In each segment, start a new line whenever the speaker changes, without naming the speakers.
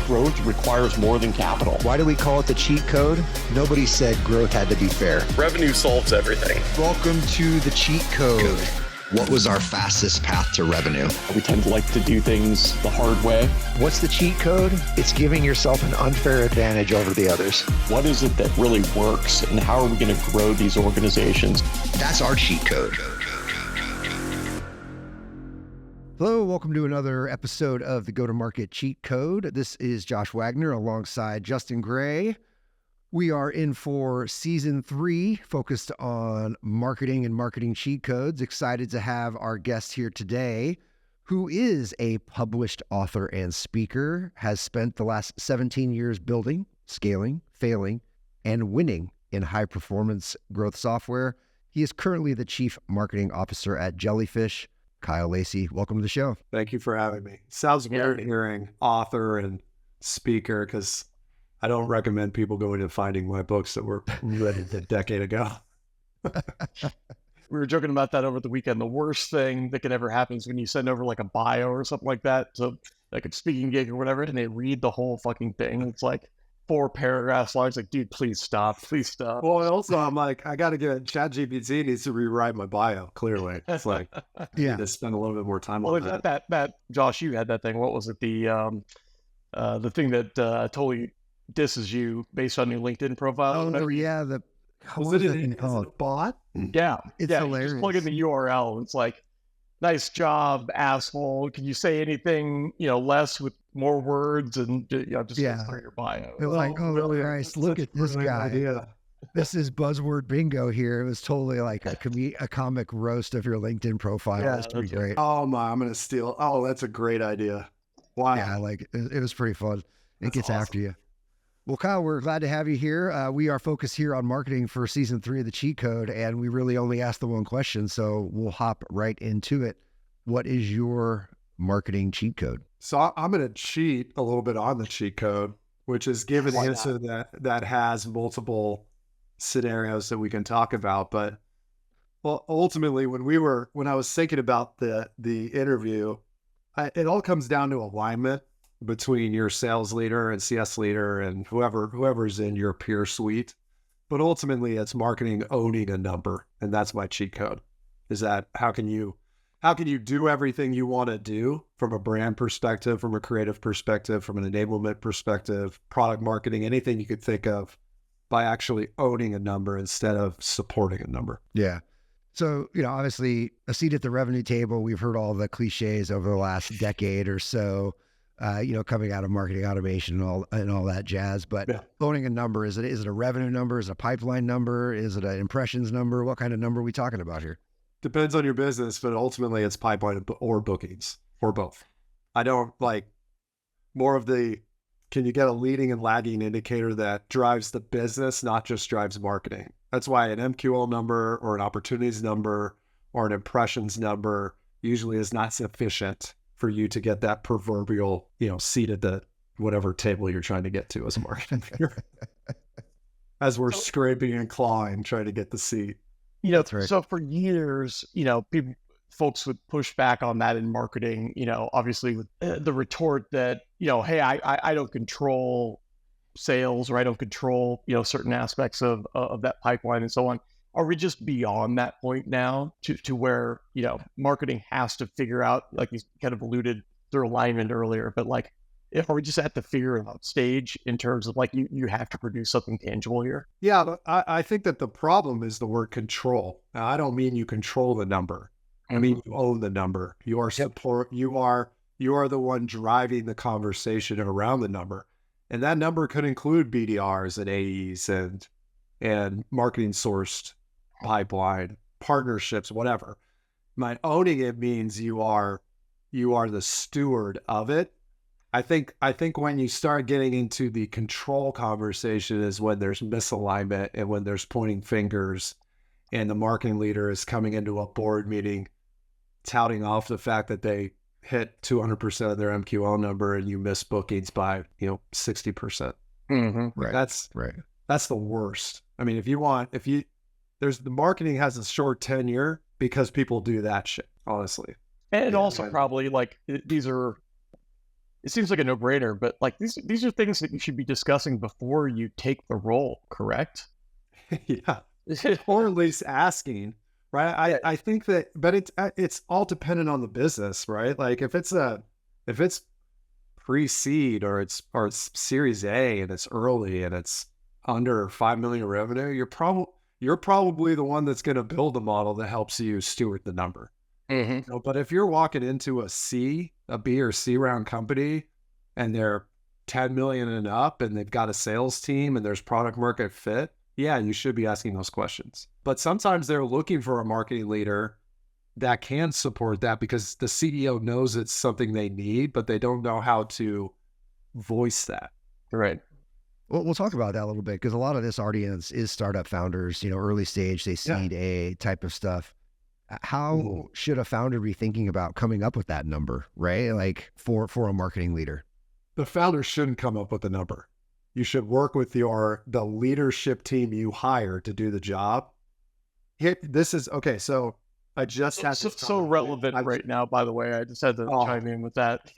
growth requires more than capital.
Why do we call it the cheat code? Nobody said growth had to be fair.
Revenue solves everything.
Welcome to the cheat code. What was our fastest path to revenue?
We tend to like to do things the hard way.
What's the cheat code? It's giving yourself an unfair advantage over the others.
What is it that really works, and how are we going to grow these organizations?
That's our cheat code. Hello, welcome to another episode of the Go-to-Market Cheat Code. This is Josh Wagner alongside Justin Gray. We are in for season 3, focused on marketing and marketing cheat codes. Excited to have our guest here today, who is a published author and speaker, has spent the last 17 years building, scaling, failing, and winning in high-performance growth software. He is currently the Chief Marketing Officer at Jellyfish. Kyle Lacy, welcome to the show.
Thank you for having me. Sounds weird hearing author and speaker, because I don't recommend people going and finding my books that were written a decade ago.
We were joking about that over the weekend. The worst thing that could ever happen is when you send over like a bio or something like that to like a speaking gig or whatever, and they read the whole fucking thing. It's like 4 paragraphs long. It's like, dude, please stop. Please stop.
Well, also, I'm like, I got to get ChatGPT needs to rewrite my bio, clearly. It's like,
yeah,
to spend a little bit more time
on
that.
That Josh, you had that thing. What was it? The thing that totally disses you based on your LinkedIn profile.
Oh, yeah.
Was it a bot?
Yeah.
It's hilarious.
You just plug in the URL. It's like, nice job, asshole. Can you say anything, less with more words and just start your bio?
It was like, oh,
really,
Christ, look at this guy. Idea. This is buzzword bingo here. It was totally like a comic roast of your LinkedIn profile.
Yeah,
That's pretty great.
Oh my, I'm going to steal. Oh, that's a great idea. Wow.
Yeah, it was pretty fun. It gets
awesome.
After you. Well, Kyle, we're glad to have you here. We are focused here on marketing for season 3 of the cheat code, and we really only asked the one question, so we'll hop right into it. What is your marketing cheat code?
So I'm going to cheat a little bit on the cheat code, which is give an answer that has multiple scenarios that we can talk about. But well, ultimately, when I was thinking about the interview, it all comes down to alignment between your sales leader and CS leader and whoever's in your peer suite. But ultimately, it's marketing owning a number, and that's my cheat code. Is that how can you do everything you want to do from a brand perspective, from a creative perspective, from an enablement perspective, product marketing, anything you could think of, by actually owning a number instead of supporting a number?
Yeah. So, obviously a seat at the revenue table, we've heard all the cliches over the last decade or so, coming out of marketing automation and all that jazz, but owning a number, is it a revenue number? Is it a pipeline number? Is it an impressions number? What kind of number are we talking about here?
Depends on your business, but ultimately it's pipeline or bookings or both. I don't like more of can you get a leading and lagging indicator that drives the business, not just drives marketing? That's why an MQL number or an opportunities number or an impressions number usually is not sufficient for you to get that proverbial, seat at the whatever table you're trying to get to as a marketing leader. As we're scraping and clawing, trying to get the seat.
That's right. So for years, folks would push back on that in marketing, obviously with the retort that, hey, I don't control sales, or I don't control, certain aspects of that pipeline and so on. Are we just beyond that point now to where, marketing has to figure out, like you kind of alluded through alignment earlier, but like, are we just at the figure out stage in terms of like, you have to produce something tangible here?
Yeah, but I think that the problem is the word control. Now, I don't mean you control the number. I mean, you own the number. You are support. You are the one driving the conversation around the number. And that number could include BDRs and AEs and marketing sourced pipeline, partnerships, whatever. My owning it means you are the steward of it. I think when you start getting into the control conversation is when there's misalignment and when there's pointing fingers and the marketing leader is coming into a board meeting touting off the fact that they hit 200% of their MQL number and you miss bookings by 60%.
Mm-hmm. Right.
That's the worst. I mean, the marketing has a short tenure because people do that shit, honestly.
And also probably like these are it seems like a no-brainer, but like these are things that you should be discussing before you take the role, correct?
Yeah. Or at least asking, right? I think that, but it's all dependent on the business, right? Like if it's pre-seed or it's Series A and it's early and it's under 5 million revenue, you're probably the one that's going to build a model that helps you steward the number.
Mm-hmm.
You know, but if you're walking into a B or C round company and they're 10 million and up and they've got a sales team and there's product market fit, yeah, you should be asking those questions. But sometimes they're looking for a marketing leader that can support that because the CEO knows it's something they need, but they don't know how to voice that.
Right.
Well, we'll talk about that a little bit because a lot of this audience is startup founders, early stage, they seed A type of stuff. How should a founder be thinking about coming up with that number, right? Like for a marketing leader?
The founder shouldn't come up with a number. You should work with the leadership team you hire to do the job. This is okay. So I just had this
so relevant right now, by the way. I just had to chime in with that.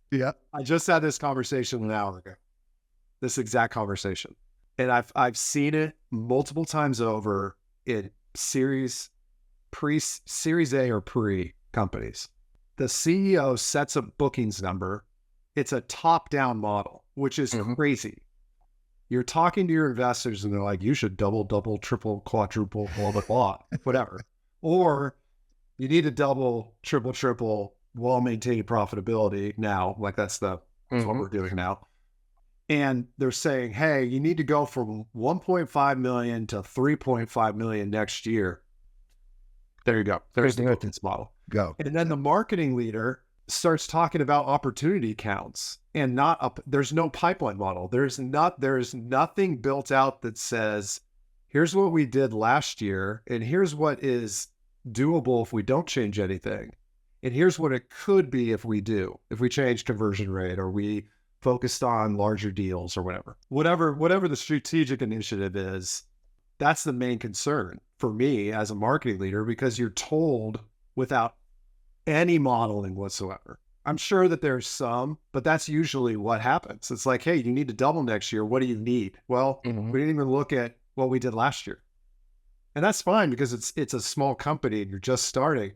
Yeah.
I just had this conversation an hour ago. This exact conversation. And I've seen it multiple times over in Series A or pre companies. The CEO sets a bookings number. It's a top-down model, which is crazy. You're talking to your investors and they're like, you should double, triple, quadruple, blah, blah, blah, whatever. Or you need to double, triple while maintaining profitability now. Like that's what we're doing now. And they're saying, hey, you need to go from 1.5 million to 3.5 million next year. There you go. There's the bookings model.
Go.
And then the marketing leader starts talking about opportunity counts and there's no pipeline model. There's nothing built out that says, here's what we did last year. And here's what is doable if we don't change anything. And here's what it could be if we change conversion rate or we focused on larger deals or whatever the strategic initiative is. That's the main concern for me as a marketing leader, because you're told without any modeling whatsoever. I'm sure that there's some, but that's usually what happens. It's like, hey, you need to double next year. What do you need? Well, we didn't even look at what we did last year. And that's fine because it's a small company and you're just starting.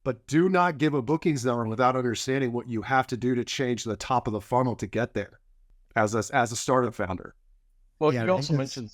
But do not give a bookings number without understanding what you have to do to change the top of the funnel to get there as a startup founder.
Well, you also mentioned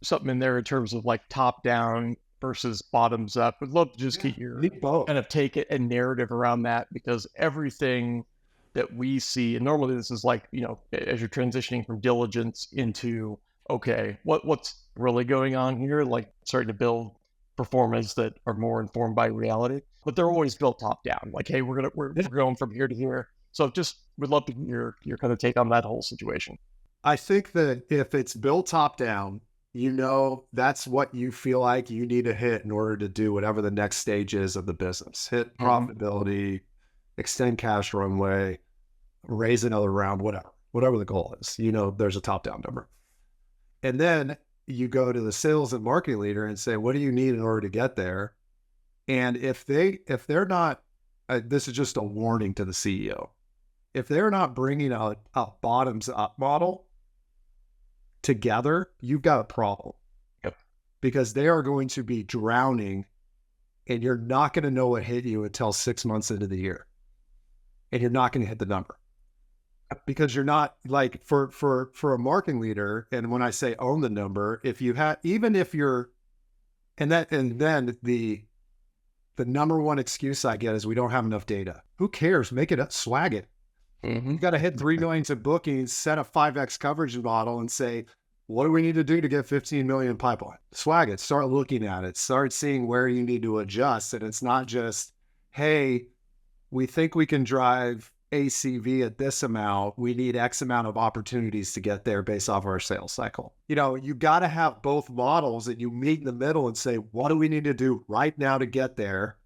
something in there in terms of like top down versus bottoms up. Would love to just get your kind of take a narrative around that, because everything that we see, and normally this is like, as you're transitioning from diligence into, okay, what's really going on here? Like starting to build performance that are more informed by reality, but they're always built top down. Like, hey, we're going from here to here. So just would love to hear your kind of take on that whole situation.
I think that if it's built top down, that's what you feel like you need to hit in order to do whatever the next stage is of the business. Hit profitability, extend cash runway, raise another round, whatever the goal is. There's a top down number. And then you go to the sales and marketing leader and say, what do you need in order to get there? And if they're not, this is just a warning to the CEO. If they're not bringing a bottoms up model together, you've got a problem.
Yep.
Because they are going to be drowning and you're not going to know what hit you until 6 months into the year. And you're not going to hit the number. Because you're not like for a marketing leader. And when I say own the number, then the number one excuse I get is we don't have enough data. Who cares? Make it up, swag it. You got to hit 3 million to bookings, set a 5x coverage model and say, what do we need to do to get 15 million pipeline? Swag it, start looking at it, start seeing where you need to adjust. And it's not just, hey, we think we can drive ACV at this amount. We need X amount of opportunities to get there based off our sales cycle. You got to have both models and you meet in the middle and say, what do we need to do right now to get there?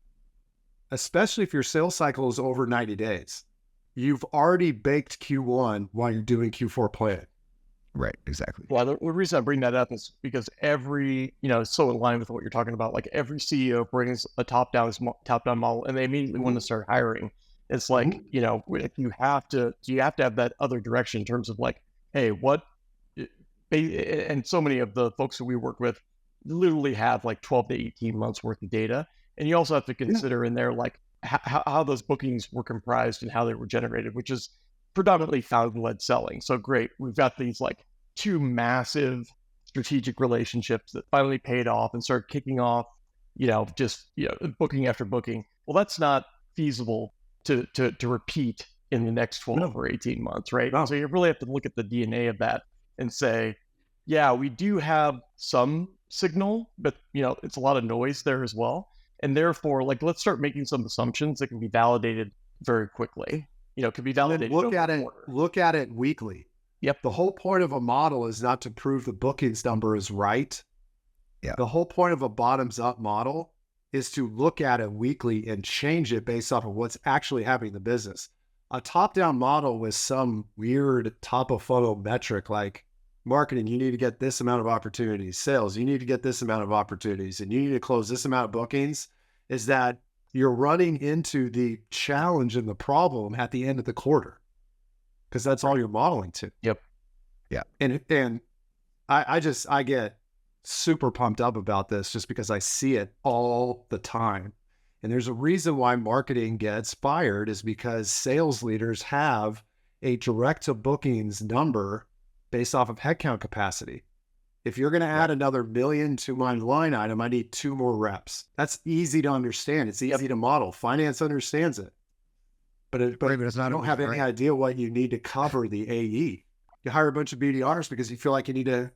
Especially if your sales cycle is over 90 days. You've already baked Q1 while you're doing Q4 plan.
Right, exactly.
Well, the reason I bring that up is because it's so in line with what you're talking about. Like every CEO brings a top-down model and they immediately want to start hiring. It's like, if you have to have that other direction in terms of like, hey, and so many of the folks that we work with literally have like 12 to 18 months worth of data. And you also have to consider in there like how those bookings were comprised and how they were generated, which is predominantly founder-led selling. So great, we've got these like two massive strategic relationships that finally paid off and started kicking off, booking after booking. Well, that's not feasible to repeat in the next 12 or 18 months, right? So you really have to look at the DNA of that and say, yeah, we do have some signal, but it's a lot of noise there as well. And therefore, like, let's start making some assumptions that can be validated very quickly. Can be validated.
Look at it weekly.
Yep.
The whole point of a model is not to prove the bookings number is right.
Yeah.
The whole point of a bottoms up model is to look at it weekly and change it based off of what's actually happening in the business. A top down model with some weird top of funnel metric like marketing, you need to get this amount of opportunities, sales, you need to get this amount of opportunities, and you need to close this amount of bookings, is that you're running into the challenge and the problem at the end of the quarter, because that's all you're modeling to.
Yep.
Yeah.
And I get super pumped up about this just because I see it all the time. And there's a reason why marketing gets fired, is because sales leaders have a direct to bookings number based off of headcount capacity. If you're going to add another million to my line item, I need 2 more reps. That's easy to understand. It's easy to model. Finance understands it. But it's not, you don't have any idea what you need to cover the AE. You hire a bunch of BDRs because you feel like you need to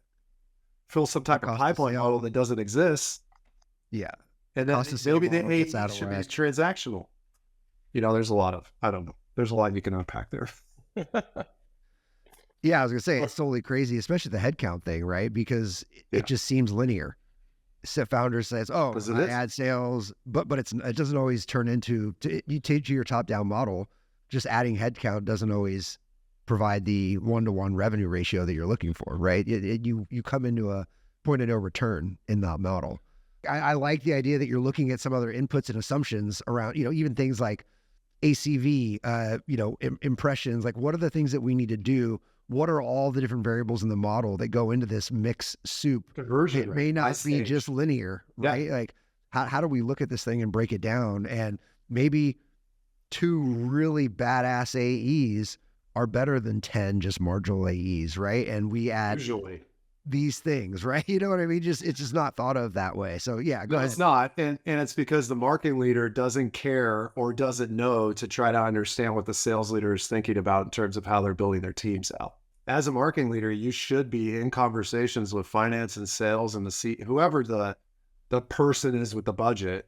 fill some type of pipeline model that doesn't exist.
Yeah.
And then maybe the AE should be transactional. There's a lot you can unpack there.
Yeah, I was going to say, it's totally crazy, especially the headcount thing, right? Because it just seems linear. So founder says, I add sales, but it doesn't always turn into, you take your top-down model, just adding headcount doesn't always provide the one-to-one revenue ratio that you're looking for, right? You come into a point of no return in that model. I like the idea that you're looking at some other inputs and assumptions around, even things like ACV, impressions, like what are the things that we need to do? What are all the different variables in the model that go into this mix soup?
Conversion
it may not be just linear, right? Yeah. Like how do we look at this thing and break it down? And maybe 2 really badass AEs are better than 10 just marginal AEs, right? And we add these things, right? You know what I mean? It's just not thought of that way. So yeah, go ahead.
It's not. And it's because the marketing leader doesn't care or doesn't know to try to understand what the sales leader is thinking about in terms of how they're building their teams out. As a marketing leader, you should be in conversations with finance and sales and whoever the person is with the budget,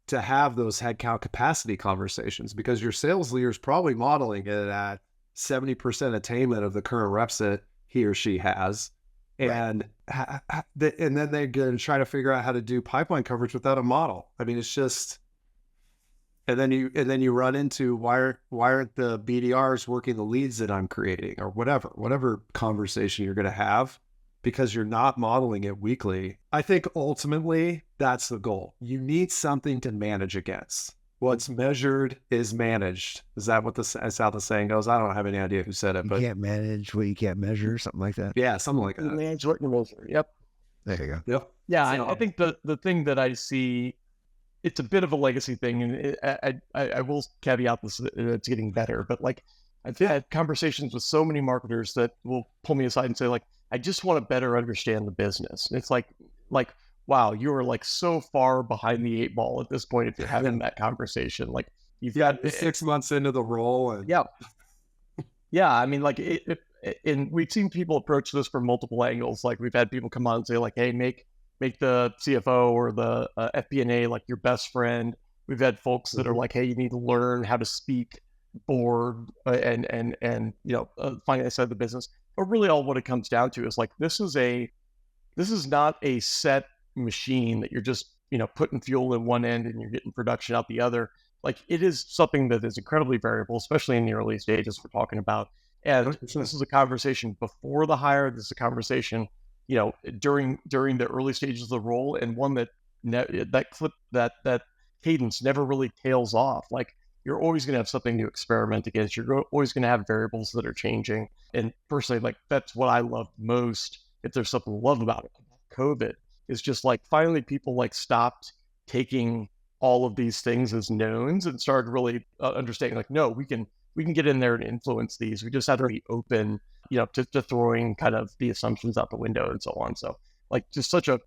to have those headcount capacity conversations, because your sales leader is probably modeling it at 70% attainment of the current reps that he or she has. And and then they're going to try to figure out how to do pipeline coverage without a model. I mean, it's just, and then you run into why aren't the BDRs working the leads that I'm creating, or whatever conversation you're going to have, because you're not modeling it weekly. I think ultimately that's the goal. You need something to manage against. What's measured is managed. Is that that's how the saying goes? I don't have any idea who said it, but
you can't manage what you can't measure, something like that.
Yeah, something like that.
Manage what you measure. Yep.
There you go.
Yep.
Yeah, so, I think the thing that I see, it's a bit of a legacy thing, and I will caveat this, it's getting better, but like I've had conversations with so many marketers that will pull me aside and say, like, I just want to better understand the business. And it's like, wow, you are like so far behind the 8 ball at this point if you're having that conversation. Like you've got
6 months into the role. And...
Yeah. I mean, like and we've seen people approach this from multiple angles. Like we've had people come on and say like, hey, make the CFO or the FP&A like your best friend. We've had folks that are like, hey, you need to learn how to speak board and finance side of the business. But really all what it comes down to is like, this is not a set machine that you're just, putting fuel in one end and you're getting production out the other. Like it is something that is incredibly variable, especially in the early stages we're talking about. And this is a conversation before the hire. This is a conversation, during the early stages of the role, and one that that cadence never really tails off. Like you're always going to have something to experiment against. Always going to have variables that are changing. And personally, like that's what I love most. If there's something to love about it, COVID is just like finally people like stopped taking all of these things as knowns and started really understanding like, no, we can get in there and influence these. We just have to be open, to throwing kind of the assumptions out the window and so on. So like just such a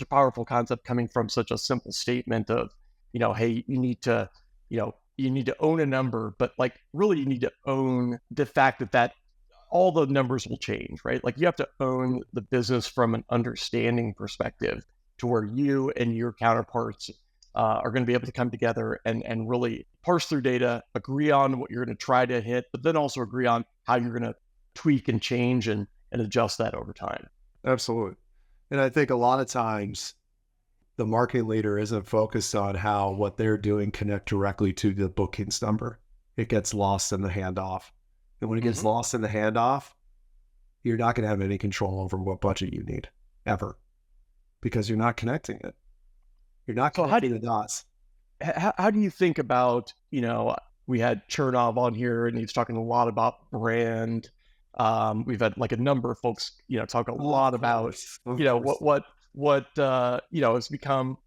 powerful concept coming from such a simple statement of, hey, you need to own a number, but like really you need to own the fact that all the numbers will change, right? Like you have to own the business from an understanding perspective to where you and your counterparts are going to be able to come together and really parse through data, agree on what you're going to try to hit, but then also agree on how you're going to tweak and change and adjust that over time.
Absolutely. And I think a lot of times the marketing leader isn't focused on how what they're doing connect directly to the bookings number. It gets lost in the handoff. And when it gets lost in the handoff, you're not going to have any control over what budget you need ever because you're not connecting it. You're not connecting the dots.
How do you think about, we had Chernov on here and he's talking a lot about brand. We've had like a number of folks, talk a lot about, what has become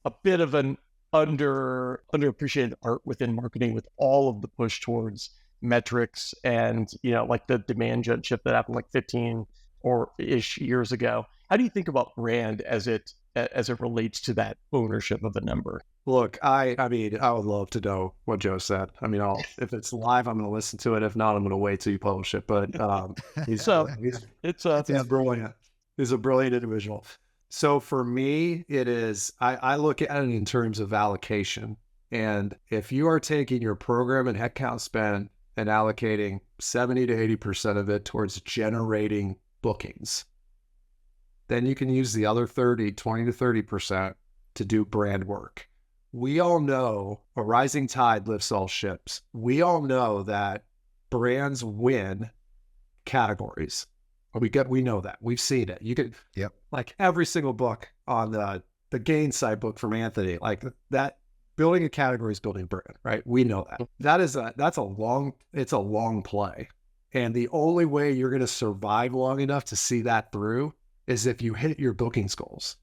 a bit of an underappreciated art within marketing with all of the push towards metrics and, like the demand gen shift that happened like 15 or ish years ago. How do you think about brand as it relates to that ownership of a number?
Look, I mean, I would love to know what Joe said. I mean, if it's live, I'm going to listen to it. If not, I'm going to wait till you publish it. But he's brilliant. He's a brilliant individual. So for me, it is, I look at it in terms of allocation. And if you are taking your program and headcount spend and allocating 70 to 80% of it towards generating bookings, then you can use the other 20 to 30% to do brand work. We all know a rising tide lifts all ships. We all know that brands win categories. We know that. We've seen it. You could, like every single book on the Gain side book from Anthony, like that, building a category is building a brand, right? We know that. That's a long play. And the only way you're going to survive long enough to see that through is if you hit your bookings goals.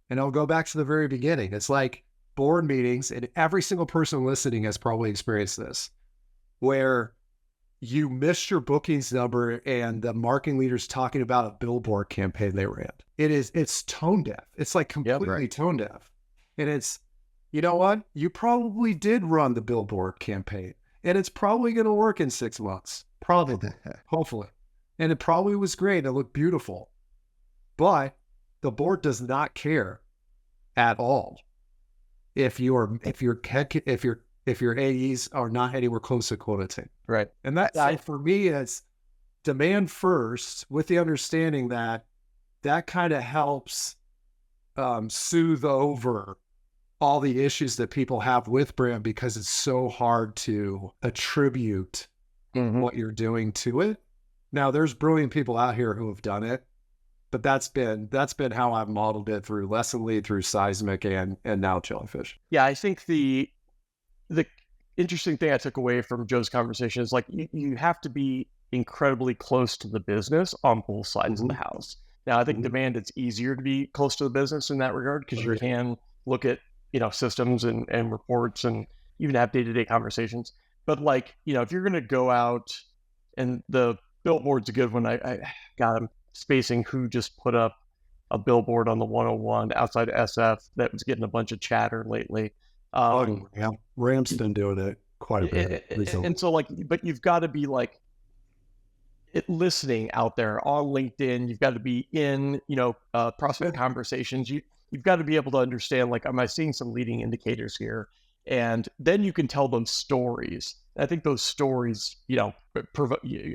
And I'll go back to the very beginning. It's like board meetings, and every single person listening has probably experienced this, where you missed your bookings number and the marketing leader's talking about a billboard campaign they ran. It's tone deaf. It's like completely tone deaf. And it's, you know what? You probably did run the billboard campaign and it's probably going to work in 6 months. Probably, hopefully. And it probably was great. It looked beautiful, but the board does not care at all if your AEs are not anywhere close to quota team.
Right.
And so for me, it's demand first with the understanding that kind of helps soothe over all the issues that people have with brand because it's so hard to attribute what you're doing to it. Now, there's brilliant people out here who have done it, but that's been how I've modeled it through Lesson Lead, through Seismic, and now Jellyfish.
Yeah, I think the interesting thing I took away from Joe's conversation is like you have to be incredibly close to the business on both sides of the house. Now, I think demand, it's easier to be close to the business in that regard because you can look at systems and reports and even have day-to-day conversations. But like, if you're going to go out, and the billboard's a good one. I'm spacing who just put up a billboard on the 101 outside of SF that was getting a bunch of chatter lately.
Ram's been doing it quite a bit recently.
And so like, but you've got to be like listening out there on LinkedIn. You've got to be in, prospect conversations. You've got to be able to understand, like, am I seeing some leading indicators here? And then you can tell them stories. I think those stories,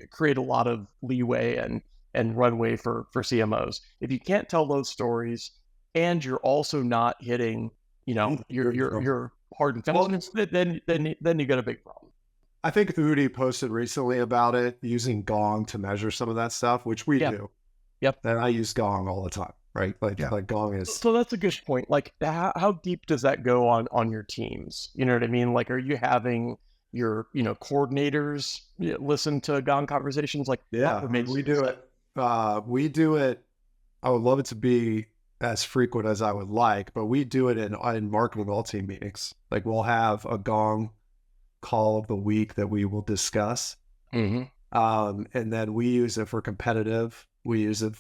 create a lot of leeway and runway for CMOs. If you can't tell those stories, and you're also not hitting, your hard and fast, then you got a big problem.
I think Udi posted recently about it using Gong to measure some of that stuff, which we do.
Yep.
And I use Gong all the time. right? Like Gong is.
So that's a good point. Like, how deep does that go on your teams? You know what I mean? Like, are you having your coordinators listen to Gong conversations? Like,
Yeah, we do it. We do it. I would love it to be as frequent as I would like, but we do it in marketing all team meetings. Like, we'll have a Gong call of the week that we will discuss.
Mm-hmm.
And then we use it for competitive. We use it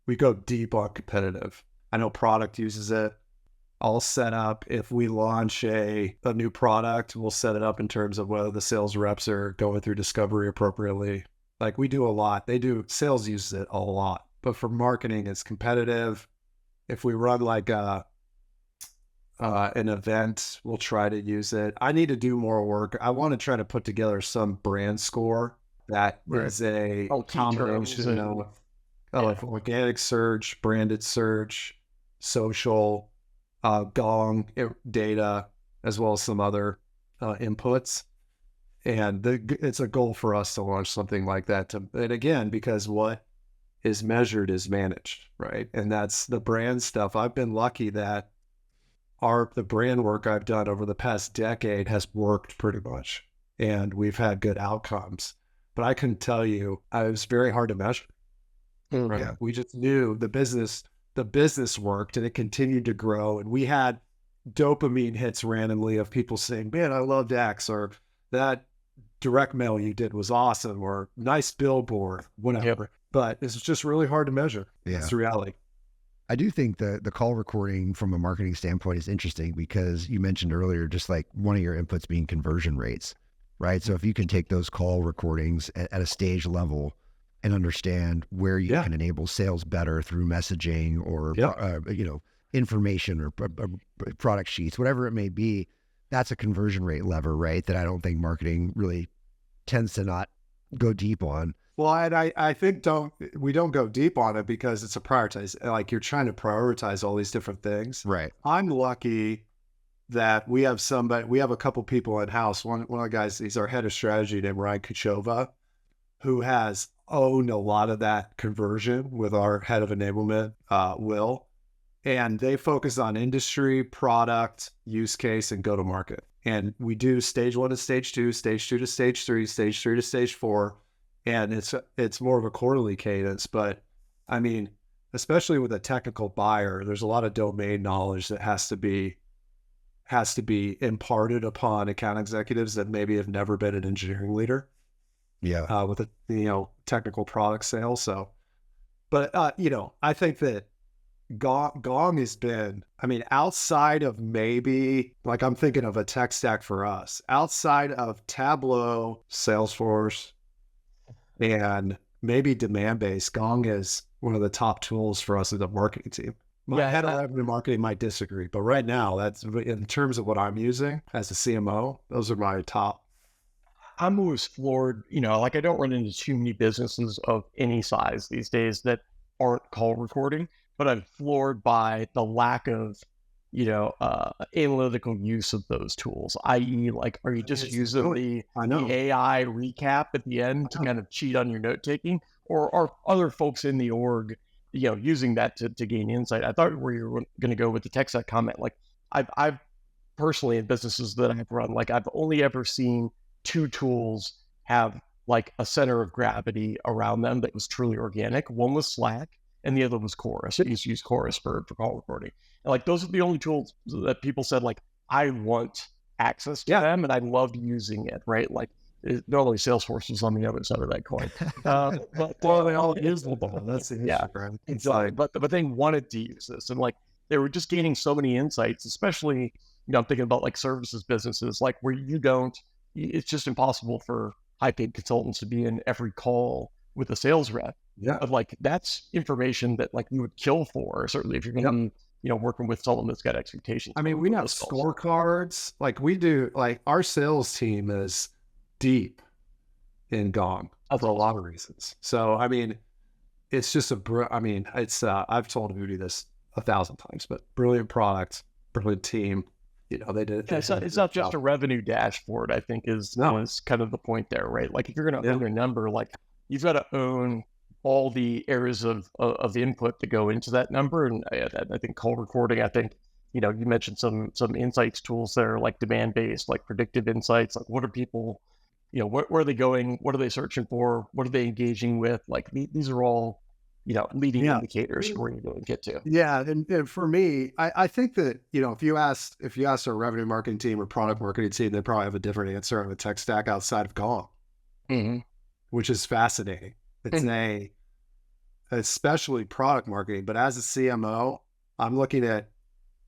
we go deep on competitive. I know product uses it. I'll set up, if we launch a new product, we'll set it up in terms of whether the sales reps are going through discovery appropriately. Like, we do a lot. Sales uses it a lot, but for marketing, it's competitive. If we run like an event, we'll try to use it. I need to do more work. I want to try to put together some brand score that is a combination of organic search, branded search, social, Gong data, as well as some other inputs. And it's a goal for us to launch something like that. And again, because what is measured is managed, right? And that's the brand stuff. I've been lucky that the brand work I've done over the past decade has worked pretty much, and we've had good outcomes. But I can tell you, it was very hard to measure. Right?
Yeah.
We just knew the business worked, and it continued to grow. And we had dopamine hits randomly of people saying, "Man, I loved X," or "That direct mail you did was awesome," or "Nice billboard," whatever. Yep. But it's just really hard to measure. Yeah. It's the reality.
I do think the call recording from a marketing standpoint is interesting, because you mentioned earlier, just like one of your inputs being conversion rates, right? So if you can take those call recordings at a stage level and understand where you can enable sales better through messaging or, information or product sheets, whatever it may be, that's a conversion rate lever, right? That I don't think marketing really tends to not go deep on.
Well, and I think we don't go deep on it because it's a prioritize. Like, you're trying to prioritize all these different things.
Right.
I'm lucky that we have a couple people in house. One of the guys, he's our head of strategy named Ryan Kuchova, who has owned a lot of that conversion with our head of enablement, Will. And they focus on industry, product, use case, and go to market. And we do stage 1 to stage 2, stage 2 to stage 3, stage 3 to stage 4. And it's more of a quarterly cadence. But I mean, especially with a technical buyer, there's a lot of domain knowledge that has to be imparted upon account executives that maybe have never been an engineering leader.
Yeah.
With a technical product sale. So, but I think that Gong has been, outside of maybe, like, I'm thinking of a tech stack for us, outside of Tableau, Salesforce, and maybe demand-based, Gong is one of the top tools for us as a marketing team. My head of revenue marketing might disagree, but right now, that's in terms of what I'm using as a CMO, those are my top.
I'm always floored, like, I don't run into too many businesses of any size these days that aren't call recording, but I'm floored by the lack of, analytical use of those tools, i.e., like, are you just using the AI recap at the end to kind of cheat on your note taking, or are other folks in the org, using that to gain insight? I thought where you were going to go with the tech stack comment. Like, I've personally, in businesses that I've run, like, I've only ever seen 2 tools have like a center of gravity around them that was truly organic. One was Slack, and the other was Chorus. I used to use Chorus for call recording. And like, those are the only tools that people said, like, I want access to them, and I loved using it, right? Like, normally Salesforce is on the other side of that coin. But they all use them.
That's the issue, right?
It's like, but they wanted to use this, and like, they were just gaining so many insights, especially, I'm thinking about like services businesses, like, where it's just impossible for high-paid consultants to be in every call with a sales rep.
Yeah.
But like, that's information that like you would kill for, certainly if you're going to, working with someone that's got expectations.
We have scorecards. Like, we do, like, our sales team is deep in Gong for a lot of reasons. So, it's just I've told Udi this 1,000 times, but brilliant product, brilliant team. They did.
It's not just a revenue dashboard, I think is kind of the point there, right? Like, if you're going to own a number, like, you've got to own all the areas of the input that go into that number. And I think call recording, I think, you mentioned some insights tools there, like demand based, like predictive insights, like what are people, where are they going? What are they searching for? What are they engaging with? Like these are all, leading indicators for where you're going to get to.
Yeah. And for me, I think that, if you ask a revenue marketing team or product marketing team, they probably have a different answer on the tech stack outside of Gong, which is fascinating. It's especially product marketing, but as a CMO, I'm looking at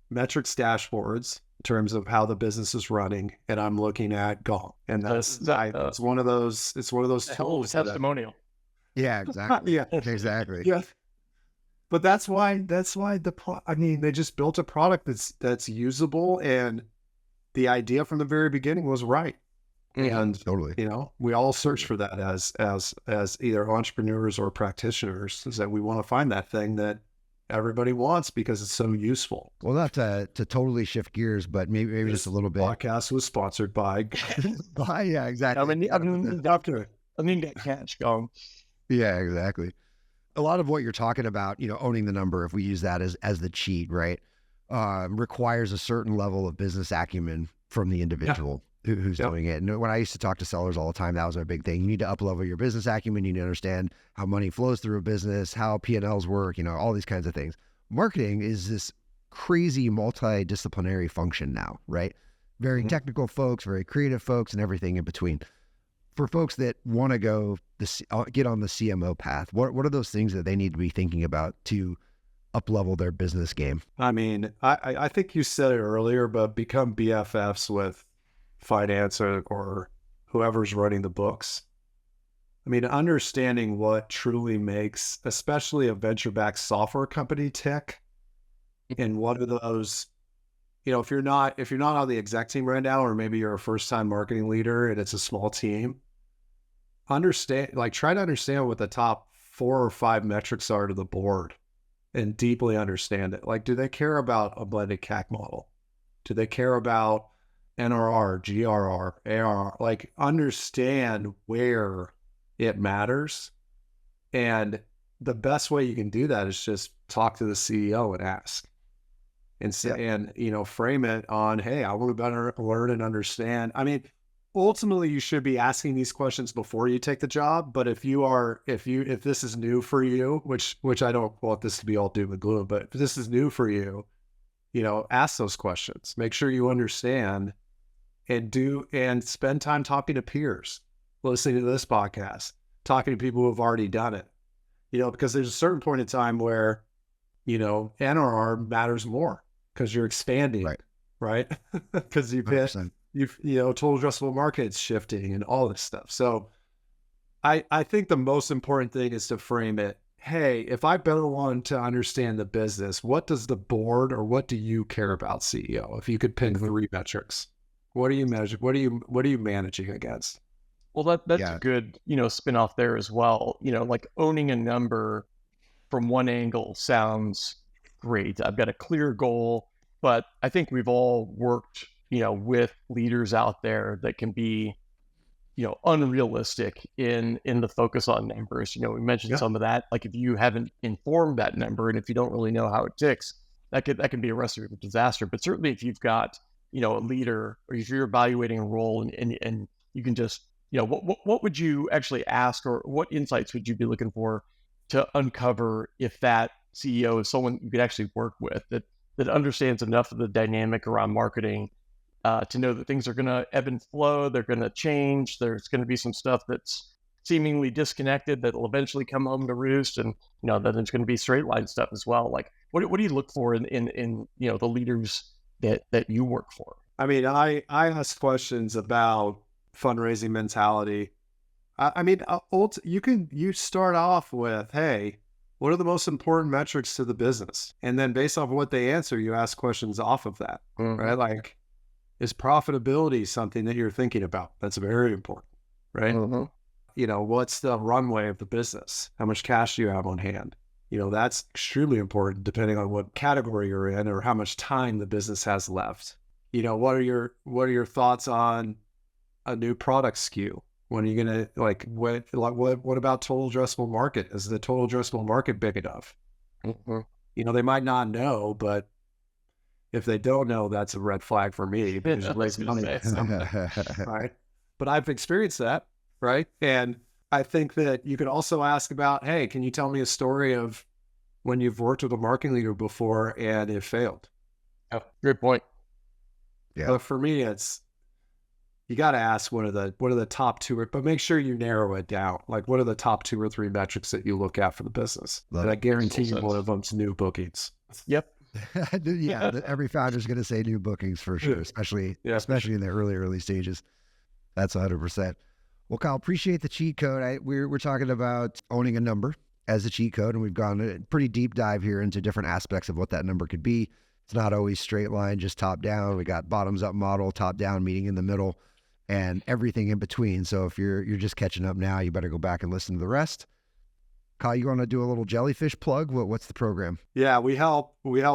metrics dashboards in terms of how the business is running, and I'm looking at Gong, and it's one of those tools.
Testimonial.
Yeah, exactly.
Yeah,
exactly.
Yeah, but that's why they just built a product that's usable, and the idea from the very beginning was right. And
totally,
we all search for that as either entrepreneurs or practitioners, is that we want to find that thing that everybody wants because it's so useful.
Well, not to totally shift gears, but maybe just a little bit.
Podcast was sponsored by.
Yeah, exactly.
I mean, that catch Gong.
Yeah, exactly. A lot of what you're talking about, owning the number, if we use that as the cheat, right, requires a certain level of business acumen from the individual who's doing it. And when I used to talk to sellers all the time, that was a big thing. You need to up-level your business acumen. You need to understand how money flows through a business, how P&Ls work, all these kinds of things. Marketing is this crazy multidisciplinary function now, right? Very technical folks, very creative folks, and everything in between. For folks that want to get on the CMO path, what are those things that they need to be thinking about to up-level their business game?
I mean, I think you said it earlier, but become BFFs with finance or whoever's running the books. I mean, understanding what truly makes, especially a venture-backed software company, tick, and what are those, if you're not on the exec team right now, or maybe you're a first-time marketing leader and it's a small team, try to understand what the top 4 or 5 metrics are to the board and deeply understand it. Like, do they care about a blended CAC model? Do they care about NRR, GRR, ARR? Like, understand where it matters. And the best way you can do that is just talk to the CEO and ask. And say, and frame it on, hey, I want to better learn and understand. I mean, ultimately you should be asking these questions before you take the job. But if this is new for you, which I don't want this to be all doom and gloom, but if this is new for you, ask those questions. Make sure you understand and spend time talking to peers, listening to this podcast, talking to people who have already done it, because there's a certain point in time where, NRR matters more because you're expanding, right? Because total addressable market's shifting and all this stuff. So I think the most important thing is to frame it. Hey, if I better want to understand the business, what does the board or what do you care about, CEO? If you could pick 3 metrics, what do you measure? What are you managing against?
Well, that's a good, spin off there as well. Like owning a number from one angle sounds great. I've got a clear goal, but I think we've all worked, with leaders out there that can be, unrealistic in the focus on numbers. We mentioned some of that. Like if you haven't informed that number and if you don't really know how it ticks, that can be a recipe for disaster. But certainly if you've got, a leader, or if you're evaluating a role and you can just, what would you actually ask, or what insights would you be looking for to uncover if that CEO is someone you could actually work with that understands enough of the dynamic around marketing to know that things are going to ebb and flow, they're going to change, there's going to be some stuff that's seemingly disconnected that will eventually come home to roost, and then there's going to be straight line stuff as well. Like what do you look for in the leaders that you work for?
I mean, I ask questions about fundraising mentality. You start off with, hey, what are the most important metrics to the business? And then based off of what they answer, you ask questions off of that, right? Like, is profitability something that you're thinking about? That's very important, right? What's the runway of the business? How much cash do you have on hand? That's extremely important depending on what category you're in or how much time the business has left. What are your thoughts on a new product SKU? When are you going to what about total addressable market? Is the total addressable market big enough?
Mm-hmm.
They might not know, but if they don't know, that's a red flag for me because you're wasting money on something, right? But I've experienced that, right? And I think that you could also ask about, hey, can you tell me a story of when you've worked with a marketing leader before and it failed?
Oh, great point.
Yeah.
But for me, you got to ask what are the top two, but make sure you narrow it down. Like, what are the top 2 or 3 metrics that you look at for the business? And I guarantee you one of them's new bookings.
Yep.
Every founder's going to say new bookings for sure, especially in the early stages. That's 100%. Well, Kyle, appreciate the cheat code. We're talking about owning a number as a cheat code, and we've gone a pretty deep dive here into different aspects of what that number could be. It's not always straight line, just top down. We got bottoms up model, top down, meeting in the middle, and everything in between. So if you're just catching up now, you better go back and listen to the rest. Kyle, you want to do a little jellyfish plug? What's the program?
Yeah, we help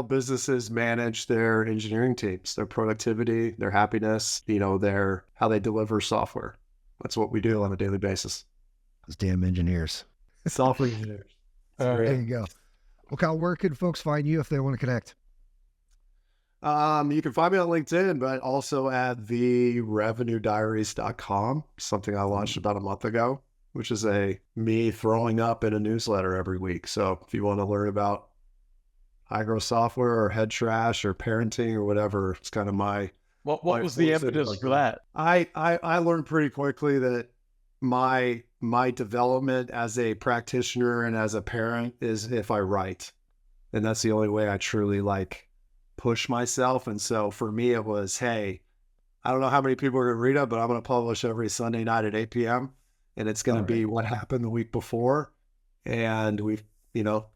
businesses manage their engineering teams, their productivity, their happiness, their how they deliver software. That's what we do on a daily basis.
Those damn engineers.
Software engineers.
There you go. Well, Kyle, where can folks find you if they want to connect?
You can find me on LinkedIn, but also at the revenuediaries.com, something I launched about a month ago, which is me throwing up in a newsletter every week. So if you want to learn about high growth software or head trash or parenting or whatever, it's kind of
what was the impetus for that?
I learned pretty quickly that my development as a practitioner and as a parent is if I write, and that's the only way I truly push myself. And so for me, it was, hey, I don't know how many people are going to read it, but I'm going to publish every Sunday night at 8 p.m. And it's going to be what happened the week before. And we've,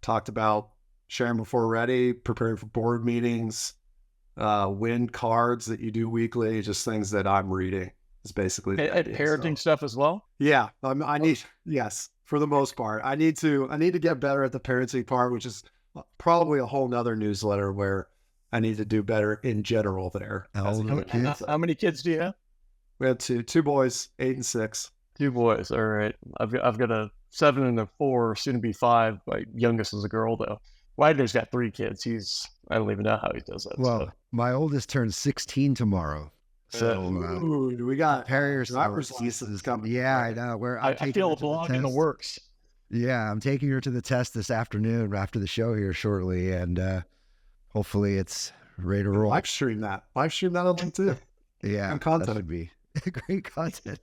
talked about sharing before ready, preparing for board meetings, win cards that you do weekly, just things that I'm reading is basically.
And parenting stuff as well?
Yeah. Yes, for the most part. I need to get better at the parenting part, which is probably a whole nother newsletter where I need to do better in general there.
How many kids do you have?
We have two boys, 8 and 6.
2 boys. All right. I've got a 7 and a 4, soon to be 5. My youngest is a girl though. Widener's got 3 kids. I don't even know how he does that.
Well, my oldest turns 16 tomorrow. So
we got
Harriers
licenses coming.
Yeah, I know.
I feel a blog in the works.
Yeah, I'm taking her to the test this afternoon after the show here shortly, and hopefully it's ready to roll.
Live stream that on LinkedIn.
Yeah,
content.
That would be great content.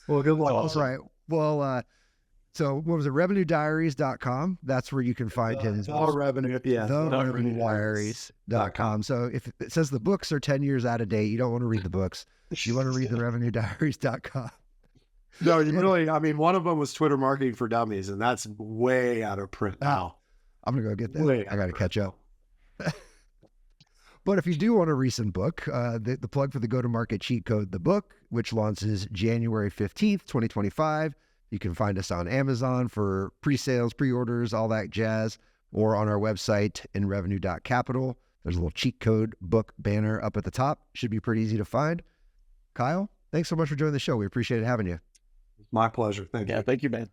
Well, good luck.
All right. Well, so what was it? RevenueDiaries.com. That's where you can find his
revenue. Yeah.
TheRevenueDiaries.com. So if it says the books are 10 years out of date, you don't want to read the books. You want to read the RevenueDiaries.com.
No, you really, one of them was Twitter Marketing for Dummies, and that's way out of print now.
I'm going to go get that. I got to catch up. But if you do want a recent book, the plug for the Go-to-Market Cheat Code, the book, which launches January 15th, 2025. You can find us on Amazon for pre-sales, pre-orders, all that jazz, or on our website in revenue.capital. There's a little cheat code book banner up at the top. Should be pretty easy to find. Kyle, thanks so much for joining the show. We appreciate having you.
My pleasure. Thank you.
Yeah, thank you, man.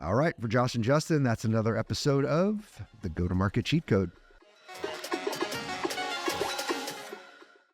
All right. For Josh and Justin, that's another episode of the Go-to-Market Cheat Code.